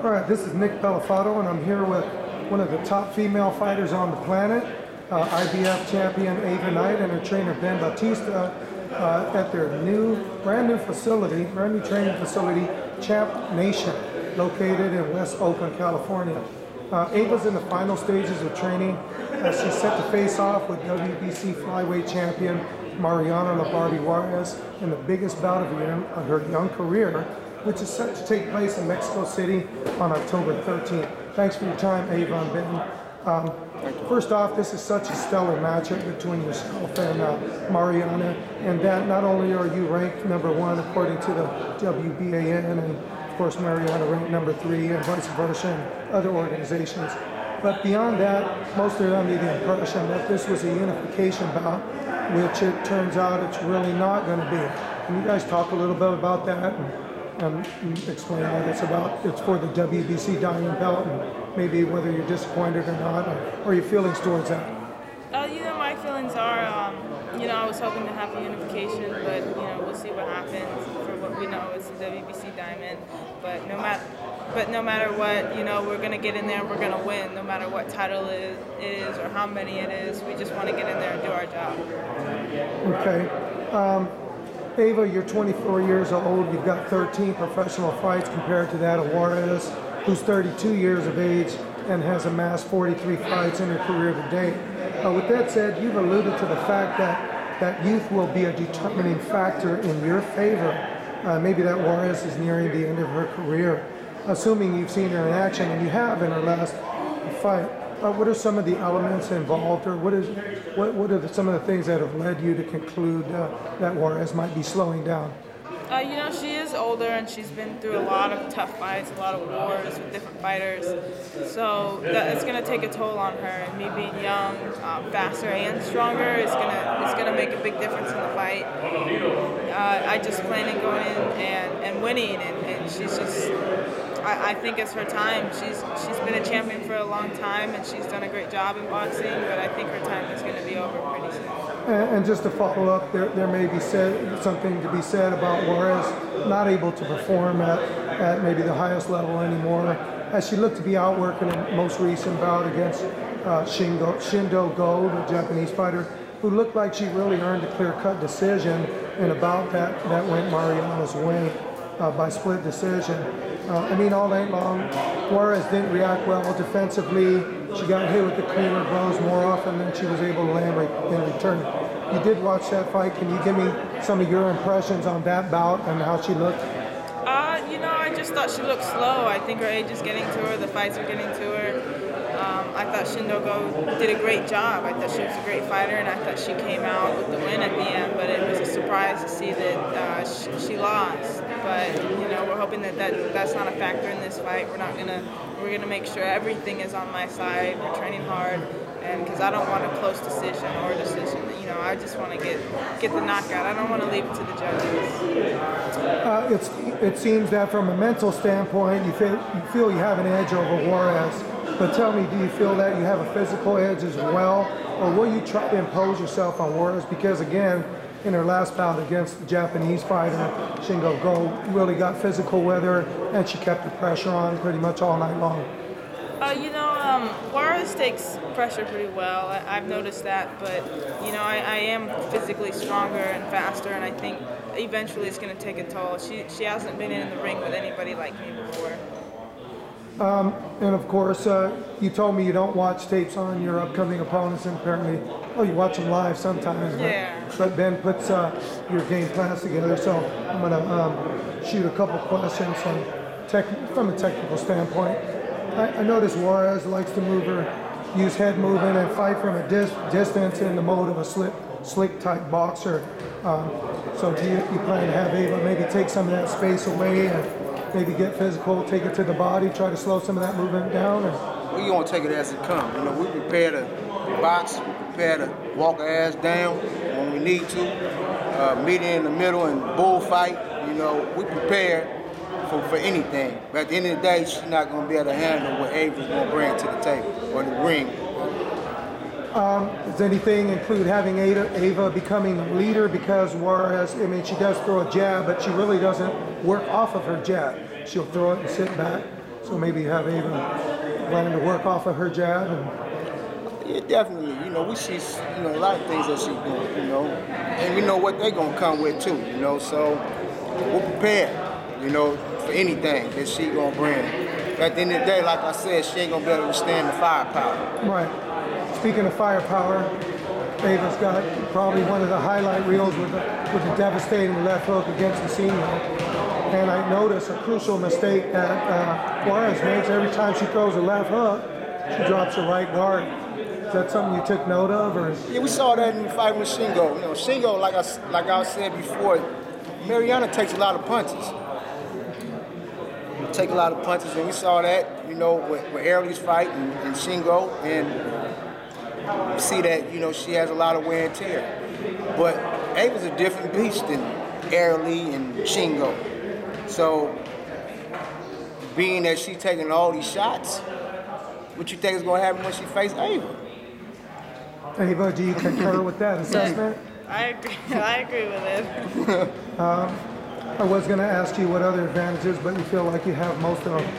All right, this is Nick Bellafatto, and I'm here with one of the top female fighters on the planet, IBF champion Ava Knight and her trainer Ben Bautista at their brand new training facility, Champ Nation, located in West Oakland, California. Ava's in the final stages of training. She's set to face off with WBC flyweight champion Mariana Barbie Juarez in the biggest bout of her young career, which is set to take place in Mexico City on October 13th. Thanks for your time, Ava and Ben. First off, this is such a stellar matchup between yourself and Mariana, and that not only are you ranked #1 according to the WBAN, and of course Mariana ranked #3 and vice versa in other organizations, but beyond that, most are under the impression that this was a unification bout, which it turns out it's really not going to be. Can you guys talk a little bit about that and explain what it's about? It's for the WBC diamond belt, and maybe whether you're disappointed or not, or your feelings towards that. My feelings are, I was hoping to have a unification, but, we'll see what happens. For what we know, it's the WBC diamond, but no matter what, we're going to get in there, we're going to win, no matter what title it is or how many it is. We just want to get in there and do our job. Okay. Ava, you're 24 years old. You've got 13 professional fights compared to that of Juarez, who's 32 years of age and has amassed 43 fights in her career to date. With that said, you've alluded to the fact that youth will be a determining factor in your favor. Maybe that Juarez is nearing the end of her career. Assuming you've seen her in action, and you have in her last fight, what are some of the elements involved, or what are some of the things that have led you to conclude that Juarez might be slowing down? She is older, and she's been through a lot of tough fights, a lot of wars with different fighters. So it's going to take a toll on her. And me being young, faster, and stronger is gonna make a big difference in the fight. I just plan on going in and winning, and she's just. I think it's her time. She's been a champion for a long time, and she's done a great job in boxing, but I think her time is going to be over pretty soon. And just to follow up, there may be something to be said about Juarez not able to perform at maybe the highest level anymore, as she looked to be outworked in the most recent bout against Shindo Go, the Japanese fighter, who looked like she really earned a clear-cut decision in a bout that went Mariana's way by split decision. All night long, Juarez didn't react well defensively. She got hit with the cleaner blows more often than she was able to land in return. You did watch that fight. Can you give me some of your impressions on that bout and how she looked? I just thought she looked slow. I think her age is getting to her. The fights are getting to her. I thought Shindo Go did a great job. I thought she was a great fighter, and I thought she came out with the win at the end. But it was a surprise to see that she lost. But we're hoping that's not a factor in this fight. We're gonna make sure everything is on my side. We're training hard, and because I don't want a close decision or a decision. I just want to get the knockout. I don't want to leave it to the judges. It seems that from a mental standpoint, you feel you have an edge over Juarez. But tell me, do you feel that you have a physical edge as well, or will you try to impose yourself on Juarez? Because again, in her last bout against the Japanese fighter, Shindo Go, really got physical with her, and she kept the pressure on pretty much all night long. Juarez takes pressure pretty well. I've noticed that, but I am physically stronger and faster, and I think eventually it's going to take a toll. She hasn't been in the ring with anybody like me before. And of course, you told me you don't watch tapes on your upcoming opponents, and apparently, you watch them live sometimes. But Ben puts your game plans together, so I'm going to shoot a couple questions from a technical standpoint. I notice Juarez likes to use head movement and fight from a distance in the mode of a slick type boxer. So do you plan to have Ava maybe take some of that space away and maybe get physical, take it to the body, try to slow some of that movement down? We want to take it as it comes. We prepare to box, we prepare to walk her ass down when we need to, meet her in the middle and bullfight. We prepare for anything. But at the end of the day, she's not going to be able to handle what Ava's going to bring to the table or the ring. Does anything include having Ava becoming a leader? Because Juarez, she does throw a jab, but she really doesn't work off of her jab. She'll throw it and sit back. So So maybe have Ava planning to work off of her jab. Yeah, definitely. You know, we see, you know, a lot of things that she's doing, you know, and we know what they're going to come with too, you know, so we're prepared, you know, for anything that she's going to bring. At the end of the day, like I said, she ain't going to be able to withstand the firepower. Right. Speaking of firepower, Ava's got probably one of the highlight reels with the devastating left hook against the senior. And I noticed a crucial mistake that Juarez makes every time she throws a left hook, she drops her right guard. Is that something you took note of, or? Yeah, we saw that in the fight with Shingo. You know, Shingo, like I said before, Mariana takes a lot of punches. Take a lot of punches, and we saw that, you know, with Airley's fight and Shingo, and we see that, you know, she has a lot of wear and tear. But Ava's a different beast than Airley and Shingo. So, being that she's taking all these shots, what you think is going to happen when she faces Ava? Ava, do you concur with that assessment? I agree with it. I was going to ask you what other advantages, but you feel like you have most of them.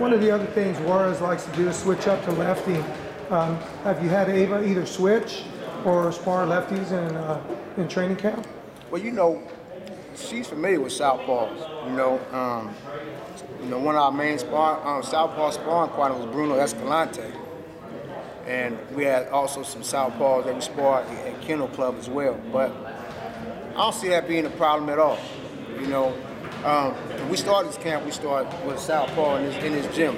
One of the other things Juarez likes to do is switch up to lefty. Have you had Ava either switch or spar lefties in training camp? Well, you know, she's familiar with southpaws. You know, one of our main southpaw sparring partners was Bruno Escalante. And we had also some southpaws that we sparred at Kennel Club as well. But I don't see that being a problem at all. You know, when we started this camp, we started with a southpaw in this gym.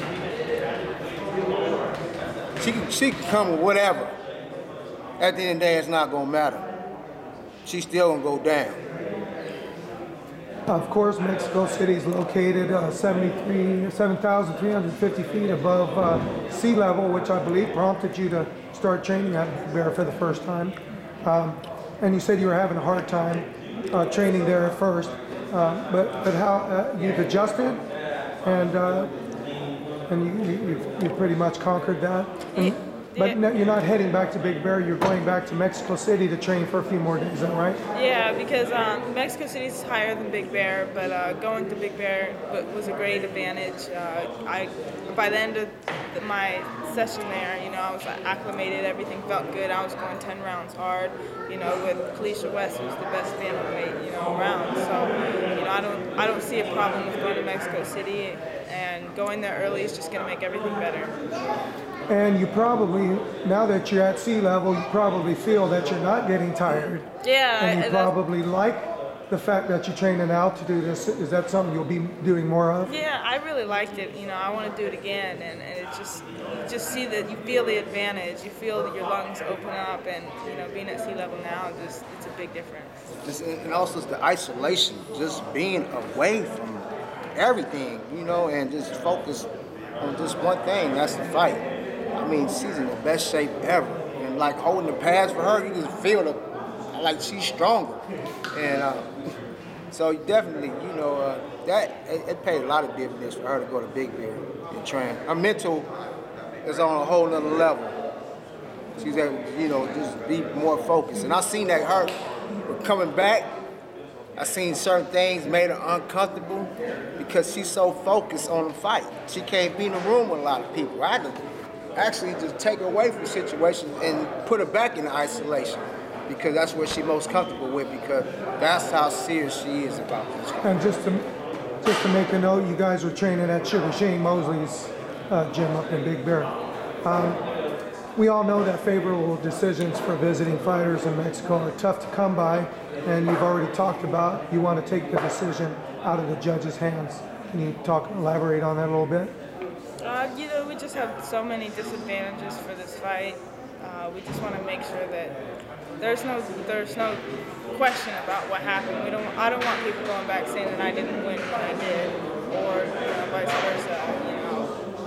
She can come with whatever. At the end of the day, it's not going to matter. She's still going to go down. Of course, Mexico City is located 7,350 feet above sea level, which I believe prompted you to start training at Bear for the first time. And you said you were having a hard time training there at first, but how you've adjusted, and you've pretty much conquered that. But you're not heading back to Big Bear. You're going back to Mexico City to train for a few more days. Is that right? Yeah, because Mexico City is higher than Big Bear, but going to Big Bear was a great advantage. By the end of my session there, you know, I was acclimated. Everything felt good. I was going 10 rounds hard. You know, with Palacio West, who's the best bantamweight, you know, around. So, you know, I don't see a problem with going to Mexico City, and going there early is just going to make everything better. And you probably, now that you're at sea level, you probably feel that you're not getting tired. Yeah. And you probably like the fact that you're training out to do this. Is that something you'll be doing more of? Yeah, I really liked it. You know, I want to do it again, and it just, you just see that you feel the advantage. You feel that your lungs open up, and, you know, being at sea level now, it's a big difference. And also it's the isolation, just being away from everything, you know, and just focus on just one thing, that's the fight. I mean, she's in the best shape ever. And like holding the pads for her, you just feel like she's stronger. And so definitely, you know, that it paid a lot of dividends for her to go to Big Bear and train. Her mental is on a whole nother level. She's able to, you know, just be more focused. And I seen that her coming back, I seen certain things made her uncomfortable because she's so focused on the fight. She can't be in the room with a lot of people. I had to actually just take her away from the situation and put her back in isolation, because that's what she's most comfortable with, because that's how serious she is about this. And just to make a note, you guys were training at Shane Mosley's gym up in Big Bear. We all know that favorable decisions for visiting fighters in Mexico are tough to come by, and you've already talked about you want to take the decision out of the judges' hands. Can you elaborate on that a little bit? You know, we just have so many disadvantages for this fight. We just want to make sure that there's no question about what happened. I don't want people going back saying that I didn't win when I did, or vice versa. You know,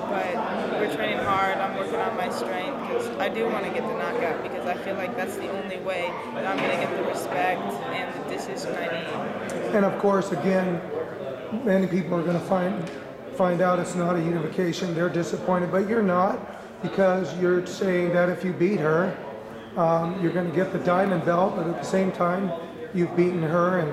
but we're training hard. I'm working on my strength because I do want to get the knockout, because I feel like that's the only way that I'm going to get the respect and the decision I need. And of course, again, many people are going to find out it's not a unification. They're disappointed, but you're not, because you're saying that if you beat her, you're going to get the diamond belt, but at the same time, you've beaten her, and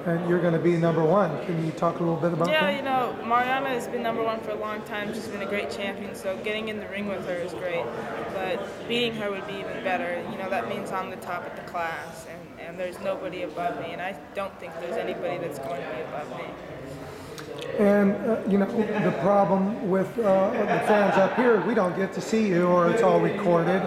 and you're going to be number one. Can you talk a little bit about Yeah, that? you know, Mariana has been number one for a long time. She's been a great champion, so getting in the ring with her is great. But beating her would be even better. You know, that means I'm the top of the class, and there's nobody above me, and I don't think there's anybody that's going to be above me. And, you know, the problem with the fans up here, we don't get to see you, or it's all recorded.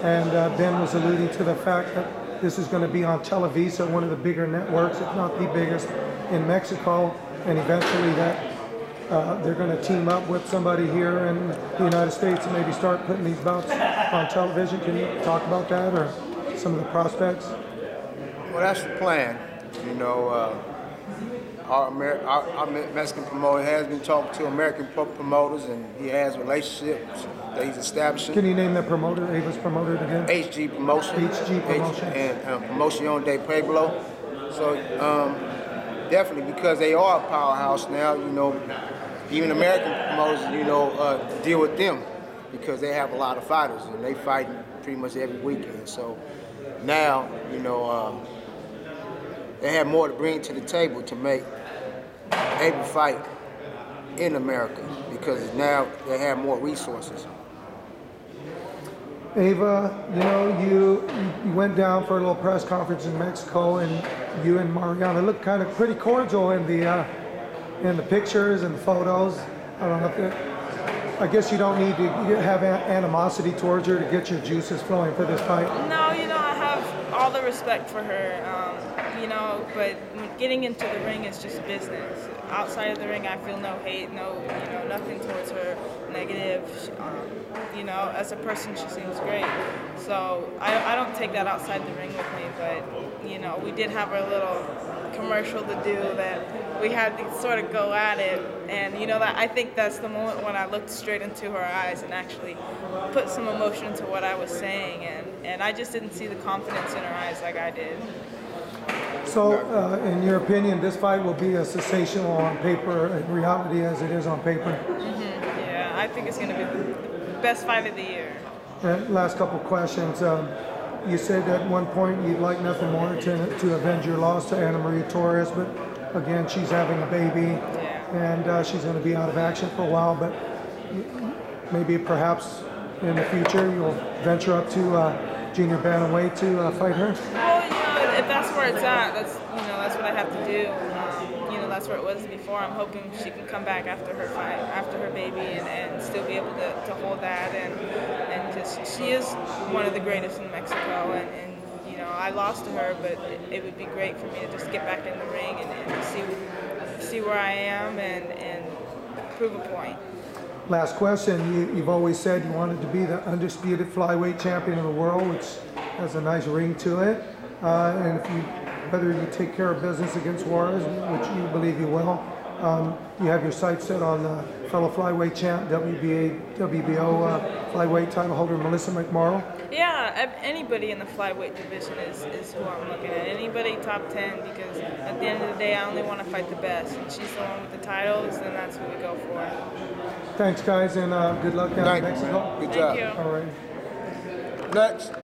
And Ben was alluding to the fact that this is going to be on Televisa, one of the bigger networks, if not the biggest in Mexico, and eventually that they're going to team up with somebody here in the United States and maybe start putting these bouts on television. Can you talk about that, or some of the prospects? Well, that's the plan. You know, our Mexican promoter has been talking to American promoters, and he has relationships that he's establishing. Can you name the promoter, Ava's promoter again? HG Promotion. HG Promotion. And Promotion de Pueblo. So definitely, because they are a powerhouse now, you know, even American promoters, you know, deal with them because they have a lot of fighters and they fight pretty much every weekend. So now, you know, they have more to bring to the table to make Ava fight in America because now they have more resources. Ava, you know, you went down for a little press conference in Mexico, and you and Mariana look kind of pretty cordial in the pictures and the photos. I don't know if I guess you don't need to have animosity towards her to get your juices flowing for this fight. No, you know, I have all the respect for her, you know, but getting into the ring is just business. Outside of the ring, I feel no hate, nothing towards her negative. You know, as a person, she seems great. So I don't take that outside the ring with me, but, you know, we did have our little commercial to do that we had to sort of go at it. And, you know, that I think that's the moment when I looked straight into her eyes and actually put some emotion into what I was saying. And I just didn't see the confidence in her eyes like I did. So, in your opinion, this fight will be as sensational on paper in reality as it is on paper? Yeah, I think it's going to be the best fight of the year. And last couple questions. You said at one point you'd like nothing more to avenge your loss to Ana Maria Torres, but again, she's having a baby, and she's going to be out of action for a while, but maybe perhaps in the future you'll venture up to junior bantamweight to fight her? Well, you know, if that's where it's at, that's what I have to do. You know, that's where it was before. I'm hoping she can come back after her fight, after her baby, and still be able to hold that, and because she is one of the greatest in Mexico, and you know, I lost to her, but it would be great for me to just get back in the ring and see where I am and prove a point. Last question. You've always said you wanted to be the undisputed flyweight champion of the world, which has a nice ring to it. And whether you take care of business against Juarez, which you believe you will, you have your sights set on fellow flyweight champ, WBO flyweight title holder Melissa McMorrow. Yeah, anybody in the flyweight division is who I'm looking at. Anybody top 10, because at the end of the day, I only want to fight the best. And she's the one with the titles, then that's who we go for. Thanks, guys, and good luck down in Mexico. Good job. Thank you. All right. Next.